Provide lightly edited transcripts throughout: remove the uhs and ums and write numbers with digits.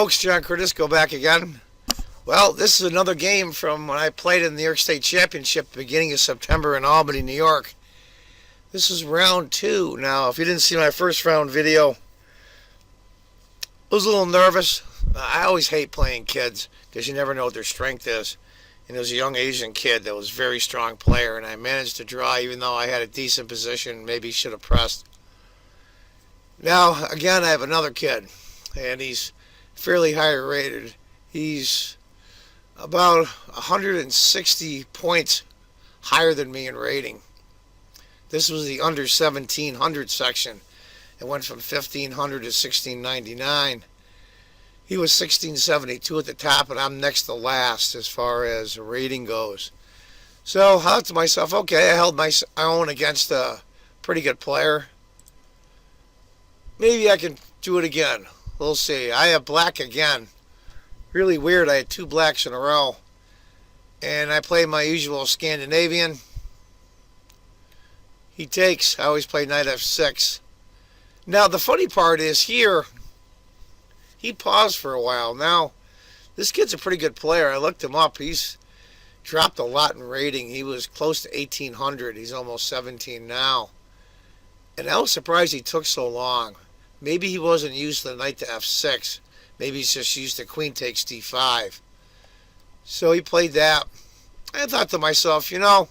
folks, John Curtis, go back again. Well, this is another game from when I played in the New York State Championship beginning of September in Albany, New York. This is round 2. Now, if you didn't see my first round video, I was a little nervous. I always hate playing kids because you never know what their strength is. And there was a young Asian kid that was a very strong player, and I managed to draw even though I had a decent position, maybe should have pressed. Now, again, I have another kid, and he's fairly higher rated. He's about 160 points higher than me in rating. This was the under 1700 section. It went from 1500 to 1699. He was 1672 at the top, and I'm next to last as far as rating goes. So I thought to myself, okay, I held my own against a pretty good player. Maybe I can do it again. We'll see. I have black again. Really weird. I had 2 blacks in a row. And I played my usual Scandinavian. He takes. I always play knight f6. Now, the funny part is here, he paused for a while. Now, this kid's a pretty good player. I looked him up. He's dropped a lot in rating. He was close to 1800. He's almost 17 now. And I was surprised he took so long. Maybe he wasn't used to the knight to f6. Maybe he's just used to queen takes d5. So he played that. I thought to myself, I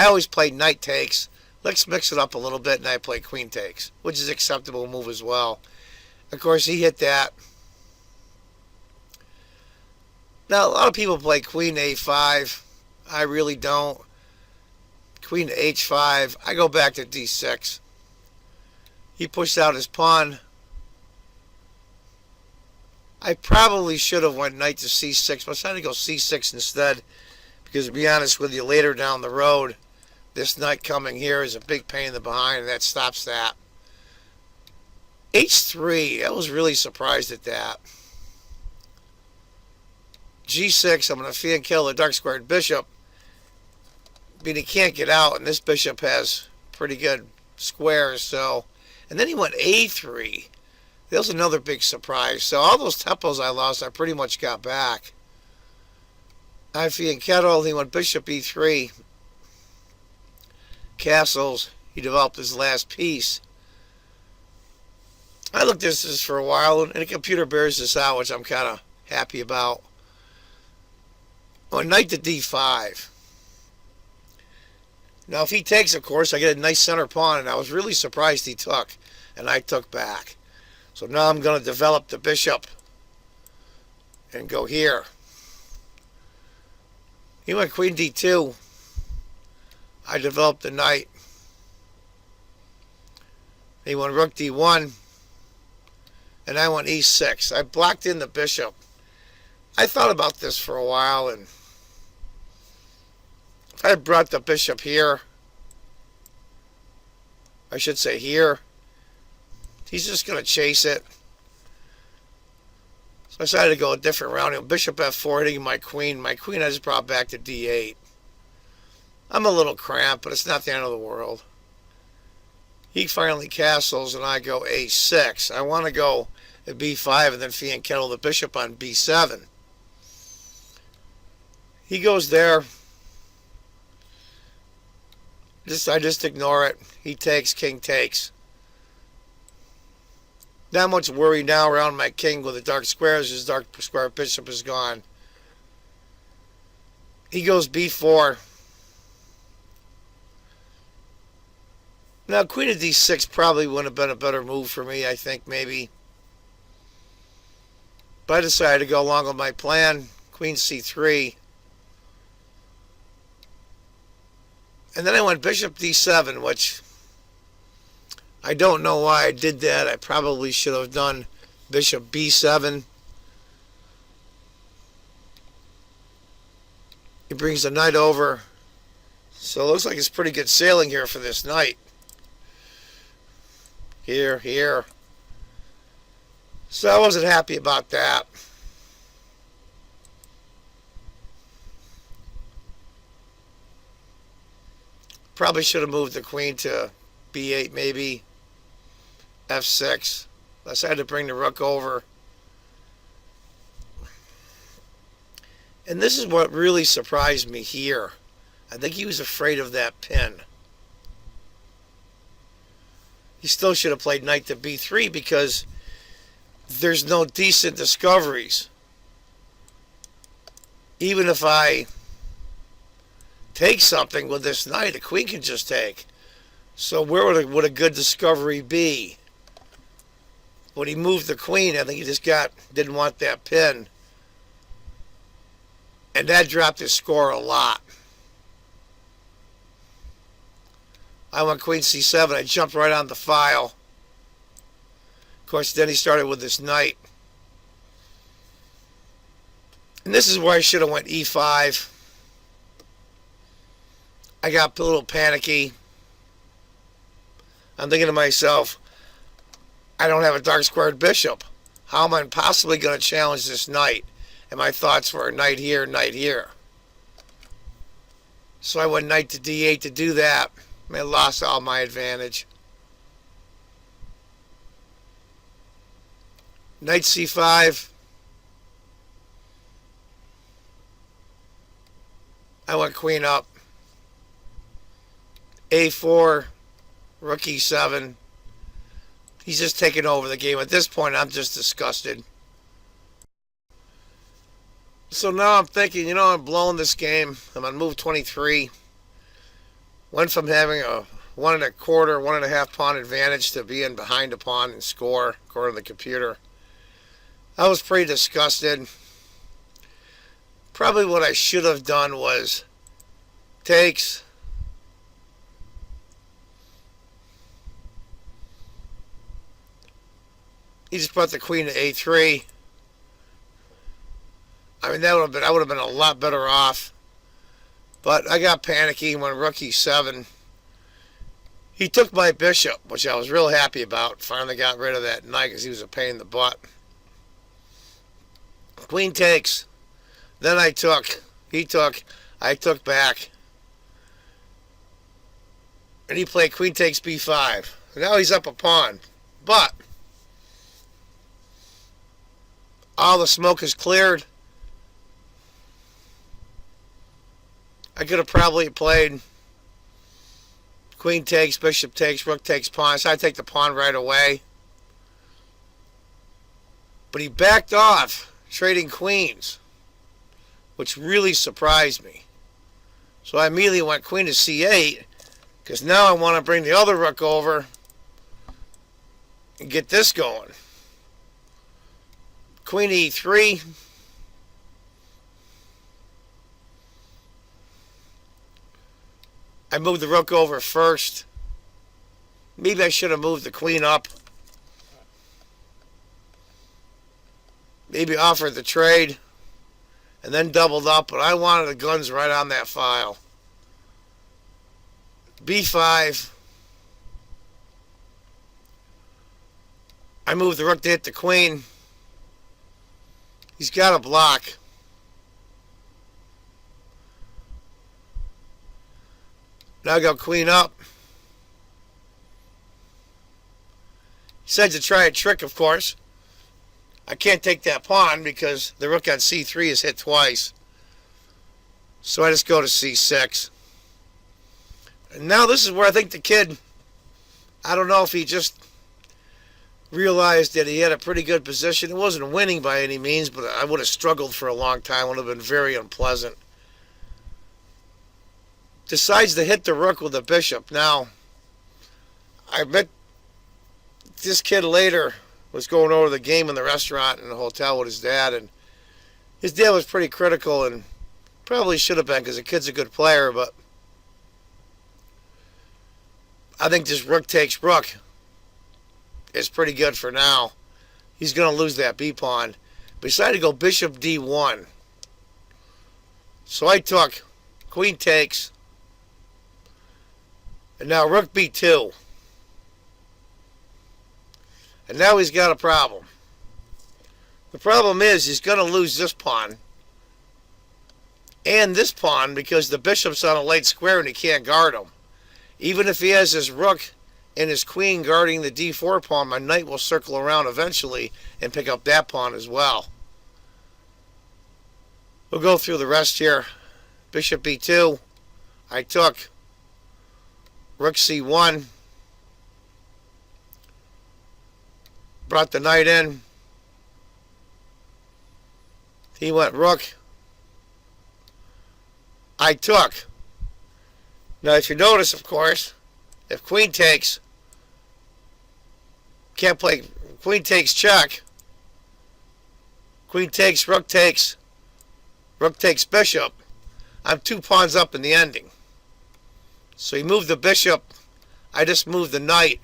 always play knight takes. Let's mix it up a little bit, and I play queen takes, which is an acceptable move as well. Of course, he hit that. Now, a lot of people play queen a5. I really don't. Queen to h5. I go back to d6. He pushed out his pawn. I probably should have went knight to c6, but I decided to go c6 instead, because to be honest with you, later down the road, this knight coming here is a big pain in the behind, and that stops that. h3, I was really surprised at that. g6, I'm going to fee and kill the dark squared bishop. But he can't get out, and this bishop has pretty good squares, so. And then he went a3. That was another big surprise. So all those tempos I lost, I pretty much got back. I fee and kettle, he went bishop e3. Castles, he developed his last piece. I looked at this for a while, and the computer bears this out, which I'm kind of happy about. Well, knight to d5. Now, if he takes, of course, I get a nice center pawn, and I was really surprised he took, and I took back. So now I'm going to develop the bishop and go here. He went queen d2. I developed the knight. He went rook d1. And I went e6. I blocked in the bishop. I thought about this for a while, and if I brought the bishop here, I should say here, he's just going to chase it. So I decided to go a different route. Bishop f4 hitting my queen. My queen I just brought back to d8. I'm a little cramped, but it's not the end of the world. He finally castles, and I go a6. I want to go at b5 and then fee and kettle the bishop on b7. He goes there. I just ignore it. He takes, king takes. Not much worry now around my king with the dark squares. His dark square bishop is gone. He goes b4. Now, queen of d6 probably would have been a better move for me, I think, maybe. But I decided to go along with my plan. Queen c3. And then I went bishop d7, which I don't know why I did that. I probably should have done bishop b7. He brings the knight over. So it looks like it's pretty good sailing here for this knight. Here, here. So I wasn't happy about that. Probably should have moved the queen to b8 maybe. f6. I decided to bring the rook over. And this is what really surprised me here. I think he was afraid of that pin. He still should have played knight to b3 because there's no decent discoveries. Even if I take something with this knight, a queen can just take. So where would a good discovery be? When he moved the queen, I think he just didn't want that pin. And that dropped his score a lot. I went queen c7. I jumped right on the file. Of course, then he started with this knight. And this is where I should have went e5. I got a little panicky. I'm thinking to myself, I don't have a dark squared bishop. How am I possibly going to challenge this knight? And my thoughts were knight here, knight here. So I went knight to d8 to do that. I lost all my advantage. Knight c5. I went queen up. a4, rook e7. He's just taking over the game. At this point, I'm just disgusted. So now I'm thinking, I'm blowing this game. I'm on move 23. Went from having a 1 1/4, 1.5 pawn advantage to being behind a pawn and score, according to the computer. I was pretty disgusted. Probably what I should have done was takes. He just put the queen to a3. I would have been a lot better off. But I got panicky when rook e7. He took my bishop, which I was real happy about. Finally got rid of that knight because he was a pain in the butt. Queen takes. Then I took. He took. I took back. And he played queen takes b5. Now he's up a pawn. But all the smoke is cleared. I could have probably played queen takes, bishop takes, rook takes pawn. So I take the pawn right away. But he backed off, trading queens, which really surprised me. So I immediately went queen to c8, because now I want to bring the other rook over and get this going. Queen e3. I moved the rook over first. Maybe I should have moved the queen up. Maybe offered the trade and then doubled up, but I wanted the guns right on that file. b5. I moved the rook to hit the queen. He's got a block. Now I go queen up. He said to try a trick, of course. I can't take that pawn because the rook on c3 is hit twice. So I just go to c6. And now this is where I think the kid, I don't know if he just realized that he had a pretty good position. It wasn't winning by any means, but I would have struggled for a long time. It would have been very unpleasant. Decides to hit the rook with a bishop. Now, I met this kid later, was going over the game in the restaurant in the hotel with his dad, and his dad was pretty critical, and probably should have been because the kid's a good player, but I think this rook takes rook is pretty good for now. He's going to lose that b pawn. But he decided to go bishop d1. So I took queen takes, and now rook b2. And now he's got a problem. The problem is he's going to lose this pawn and this pawn because the bishop's on a late square and he can't guard him. Even if he has his rook and his queen guarding the d4 pawn, my knight will circle around eventually and pick up that pawn as well. We'll go through the rest here. Bishop b2. I took. Rook c1. Brought the knight in. He went rook. I took. Now, if you notice, of course, if queen takes, can't play. Queen takes check. Queen takes, rook takes bishop. I'm 2 pawns up in the ending. So he moved the bishop. I just moved the knight.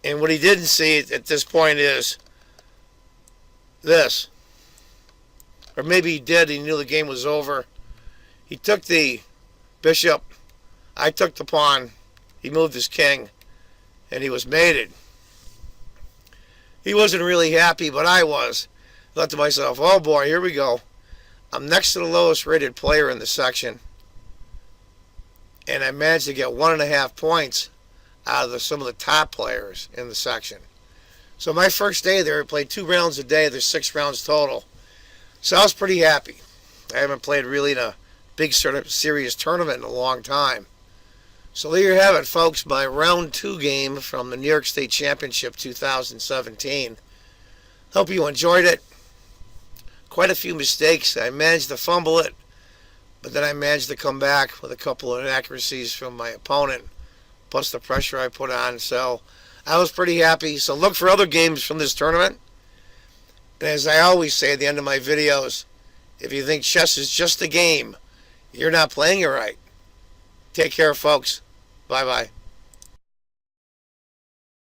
And what he didn't see at this point is this. Or maybe he did. He knew the game was over. He took the bishop. I took the pawn. He moved his king. And he was mated. He wasn't really happy, but I was. I thought to myself, oh boy, here we go. I'm next to the lowest rated player in the section. And I managed to get 1.5 points out of some of the top players in the section. So my first day there, I played 2 rounds a day. There's 6 rounds total. So I was pretty happy. I haven't played really in a big sort of serious tournament in a long time. So there you have it, folks, my round 2 game from the New York State Championship 2017. Hope you enjoyed it. Quite a few mistakes. I managed to fumble it, but then I managed to come back with a couple of inaccuracies from my opponent, plus the pressure I put on. So I was pretty happy. So look for other games from this tournament. And as I always say at the end of my videos, if you think chess is just a game, you're not playing it right. Take care, folks. Bye-bye.